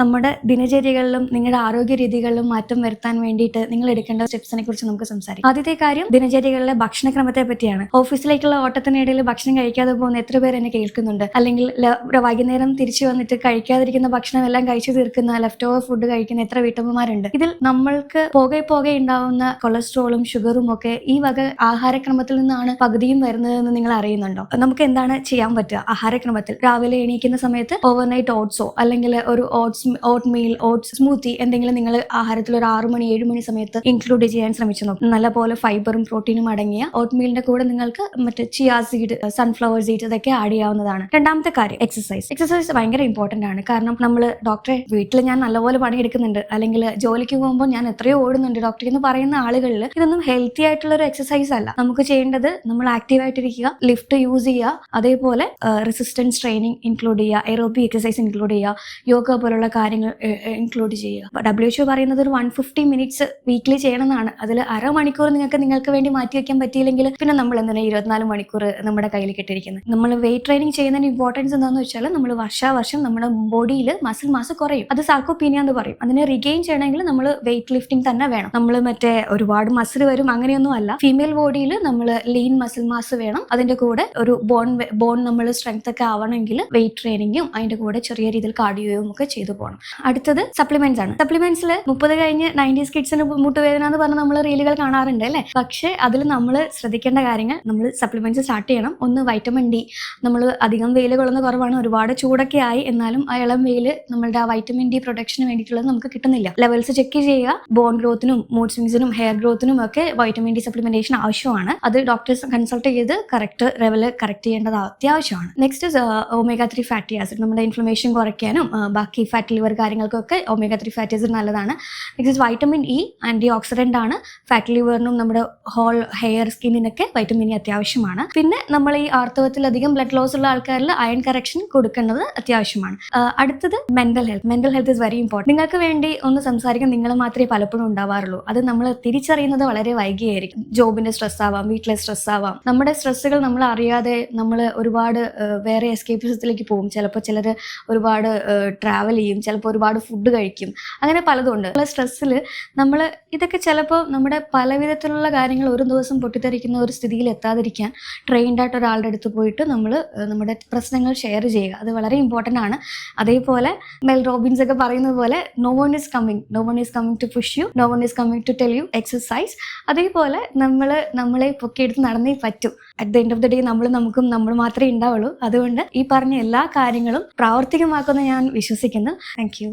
നമ്മുടെ ദിനചര്യകളിലും നിങ്ങളുടെ ആരോഗ്യ രീതികളിലും മാറ്റം വരുത്താൻ വേണ്ടിയിട്ട് നിങ്ങൾ എടുക്കേണ്ട സ്റ്റെപ്സിനെ കുറിച്ച് നമുക്ക് സംസാരിക്കാം. ആദ്യത്തെ കാര്യം ദിനചര്യകളിലെ ഭക്ഷണക്രമത്തെ പറ്റിയാണ്. ഓഫീസിലേക്കുള്ള ഓട്ടത്തിനിടയിൽ ഭക്ഷണം കഴിക്കാതെ പോകുന്ന എത്ര പേർ എന്നെ കേൾക്കുന്നുണ്ട്? അല്ലെങ്കിൽ വൈകുന്നേരം തിരിച്ചു വന്നിട്ട് കഴിക്കാതിരിക്കുന്ന ഭക്ഷണം എല്ലാം കഴിച്ചു തീർക്കുന്ന ലെഫ്റ്റ് ഓവർ ഫുഡ് കഴിക്കുന്ന എത്ര വീട്ടമ്മമാരുണ്ട്? ഇതിൽ നമ്മൾക്ക് പോകെ ഉണ്ടാവുന്ന കൊളസ്ട്രോളും ഷുഗറും ഒക്കെ ഈ വക ആഹാരക്രമത്തിൽ നിന്നാണ് പകുതിയും വരുന്നതെന്ന് നിങ്ങൾ അറിയുന്നുണ്ടോ? നമുക്ക് എന്താണ് ചെയ്യാൻ പറ്റുക? ആഹാരക്രമത്തിൽ രാവിലെ എണീക്കുന്ന സമയത്ത് ഓവർനൈറ്റ് ഓട്സോ അല്ലെങ്കിൽ ഒരു ഓട്ട്മീൽ, ഓട്സ് സ്മൂത്തി എന്തെങ്കിലും നിങ്ങൾ ആഹാരത്തിൽ ഒരു 6 മണി 7 മണി സമയത്ത് ഇൻക്ലൂഡ് ചെയ്യാൻ ശ്രമിച്ചു നോക്കും. നല്ലപോലെ ഫൈബറും പ്രോട്ടീനും അടങ്ങിയ ഓട്ട്മീലിന്റെ കൂടെ നിങ്ങൾക്ക് മറ്റേ ചിയാ സീഡ്, സൺഫ്ലവർ സീഡ് ഇതൊക്കെ ആഡ് ചെയ്യാവുന്നതാണ്. രണ്ടാമത്തെ കാര്യം എക്സസൈസ് ഭയങ്കര ഇമ്പോർട്ടന്റ് ആണ്. കാരണം നമ്മൾ ഡോക്ടറെ വീട്ടിൽ ഞാൻ നല്ലപോലെ പണിയെടുക്കുന്നുണ്ട് അല്ലെങ്കിൽ ജോലിക്ക് പോകുമ്പോൾ ഞാൻ എത്രയോ ഓടുന്നുണ്ട് ഡോക്ടർ എന്ന് പറയുന്ന ആളുകളിൽ ഇതൊന്നും ഹെൽത്തി ആയിട്ടുള്ള ഒരു എക്സസൈസ് അല്ല. നമുക്ക് ചെയ്യേണ്ടത് നമ്മൾ ആക്റ്റീവ് ആയിട്ടിരിക്കുക, ലിഫ്റ്റ് യൂസ് ചെയ്യുക, അതേപോലെ റെസിസ്റ്റൻസ് ട്രെയിനിങ് ഇൻക്ലൂഡ് ചെയ്യുക, എറോബിക് എക്സസൈസ് ഇൻക്ലൂഡ് ചെയ്യുക, യോഗ പോലുള്ള കാര്യങ്ങൾ ഇൻക്ലൂഡ് ചെയ്യുക. WHO പറയുന്നത് ഒരു 150 മിനിറ്റ്സ് വീക്ക്ലി ചെയ്യണമെന്നാണ്. അതിൽ അരമണിക്കൂർ നിങ്ങൾക്ക് വേണ്ടി മാറ്റി വെക്കാൻ പറ്റിയില്ലെങ്കിൽ പിന്നെ നമ്മൾ എന്തിനാണ് 24 മണിക്കൂർ നമ്മുടെ കയ്യിൽ കിട്ടിയിരിക്കുന്നത്? നമ്മൾ വെയിറ്റ് ട്രെയിനിങ് ചെയ്യുന്നതിന് ഇമ്പോർട്ടൻസ് എന്താണെന്ന് വെച്ചാൽ നമ്മൾ വർഷം നമ്മുടെ ബോഡിയിൽ മസിൽ മാസ് കുറയും. അത് സാർക്കോപീനിയ എന്ന് പറയും. അതിനെ റിഗെയിൻ ചെയ്യണമെങ്കിൽ നമ്മൾ വെയിറ്റ് ലിഫ്റ്റിംഗ് തന്നെ വേണം. നമ്മൾ മറ്റേ ഒരുപാട് മസിൽ വരും അങ്ങനെയൊന്നും അല്ല. ഫീമെയിൽ ബോഡിയിൽ നമ്മൾ ലീൻ മസിൽ മാസ് വേണം. അതിന്റെ കൂടെ ഒരു ബോൺ നമ്മൾ സ്ട്രെങ്ത് ഒക്കെ ആവണമെങ്കിൽ വെയിറ്റ് ട്രെയിനിങ്ങും അതിന്റെ കൂടെ ചെറിയ രീതിയിൽ കാർഡിയോയും ഒക്കെ ചെയ്തു പോകണം. അടുത്തത് സപ്ലിമെന്റ്സ് ആണ്. സപ്ലിമെന്റ്സിൽ 30 കഴിഞ്ഞ് 90s കിഡ്സിന് മുട്ടുവേദന എന്ന് പറഞ്ഞ് നമ്മൾ റീലുകൾ കാണാറുണ്ട് അല്ലേ? പക്ഷേ അതിൽ നമ്മൾ ശ്രദ്ധിക്കേണ്ട കാര്യങ്ങൾ, നമ്മൾ സപ്ലിമെന്റ്സ് സ്റ്റാർട്ട് ചെയ്യണം. ഒന്ന് വൈറ്റമിൻ ഡി. നമ്മൾ അധികം വെയിൽ കൊള്ളുന്ന കുറവാണ്, ഒരുപാട് ചൂടൊക്കെ ആയി, എന്നാലും ആ ഇളം വെയിൽ നമ്മളുടെ ആ വൈറ്റമിൻ ഡി പ്രൊട്ടക്ഷന് വേണ്ടിയിട്ടുള്ളത് നമുക്ക് കിട്ടുന്നില്ല. ലെവൽസ് ചെക്ക് ചെയ്യുക. ബോൺ ഗ്രോത്തിനും മൂഡ് സ്വിങ്സിനും ഹെയർ ഗ്രോത്തിനും ഒക്കെ വൈറ്റമിൻ ഡി സപ്ലിമെന്റേഷൻ ആവശ്യമാണ്. അത് ഡോക്ടേഴ്സ് കൺസൾട്ട് ചെയ്ത് കറക്റ്റ് ലെവൽ കറക്റ്റ് ചെയ്യേണ്ടത് അത്യാവശ്യമാണ്. Next omega 3 fatty acid. നമ്മുടെ ഇൻഫ്ലമേഷൻ കുറയ്ക്കാനും ബാക്കി ഫാറ്റ് ലിവർ കാര്യങ്ങൾക്കൊക്കെ ഒമേഗ 3 ഫാറ്റി ആസിഡ് നല്ലതാണ്. Next vitamin E, antioxidant ആണ്. ഫാറ്റ് ലിവറിനും നമ്മുടെ ഹോൾ ഹെയർ സ്കിന്നിനൊക്കെ വൈറ്റമിൻ ഇ അത്യാവശ്യമാണ്. പിന്നെ നമ്മൾ ഈ ആർത്തവത്തിലധികം ബ്ലഡ് ലോസ് ഉള്ള ആൾക്കാരിൽ അയൺ കറക്ഷൻ കൊടുക്കേണ്ടത് അത്യാവശ്യമാണ്. അടുത്തത് mental health is very important. നിങ്ങൾക്ക് വേണ്ടി ഒന്ന് സംസാരിക്കാൻ നിങ്ങൾ മാത്രമേ പലപ്പോഴും ഉണ്ടാവാറുള്ളൂ. അത് നമ്മൾ തിരിച്ചറിയുന്നത് വളരെ വൈകിയായിരിക്കും. ജോബിന്റെ സ്ട്രെസ് ആവാം, വീട്ടിലെ സ്ട്രെസ് ആവാം. നമ്മുടെ സ്ട്രെസ്സുകൾ നമ്മൾ അറിയാതെ നമ്മൾ ഒരുപാട് വേറെ എസ്കേപ്പിസത്തിലേക്ക് പോകും. ചിലപ്പോൾ ചിലർ ഒരുപാട് ട്രാവൽ ചെയ്യും, ചിലപ്പോൾ ഒരുപാട് ഫുഡ് കഴിക്കും, അങ്ങനെ പലതും ഉണ്ട്. സ്ട്രെസ്സിൽ നമ്മൾ ഇതൊക്കെ ചിലപ്പോൾ നമ്മുടെ പല വിധത്തിലുള്ള കാര്യങ്ങൾ ഒരു ദിവസം പൊട്ടിത്തെറിക്കുന്ന ഒരു സ്ഥിതിയിൽ എത്താതിരിക്കാൻ ട്രെയിൻഡ് ആയിട്ട് ഒരാളുടെ അടുത്ത് പോയിട്ട് നമ്മൾ നമ്മുടെ പ്രശ്നങ്ങൾ ഷെയർ ചെയ്യുക. അത് വളരെ ഇമ്പോർട്ടൻ്റ് ആണ്. അതേപോലെ മെൽ റോബിൻസ് ഒക്കെ പറയുന്നത് പോലെ no one is coming to push you, no one is coming to tell you exercise. അതേപോലെ നമ്മളെ പൊക്കിയെടുത്ത് നടന്നേ പറ്റൂ. At the end of the day നമ്മൾ മാത്രമേ ഉണ്ടാവുള്ളൂ. അതുകൊണ്ട് ഈ പറഞ്ഞ എല്ലാ കാര്യങ്ങളും പ്രാവർത്തികമാക്കുമെന്ന് ഞാൻ വിശ്വസിക്കുന്നു. Thank you.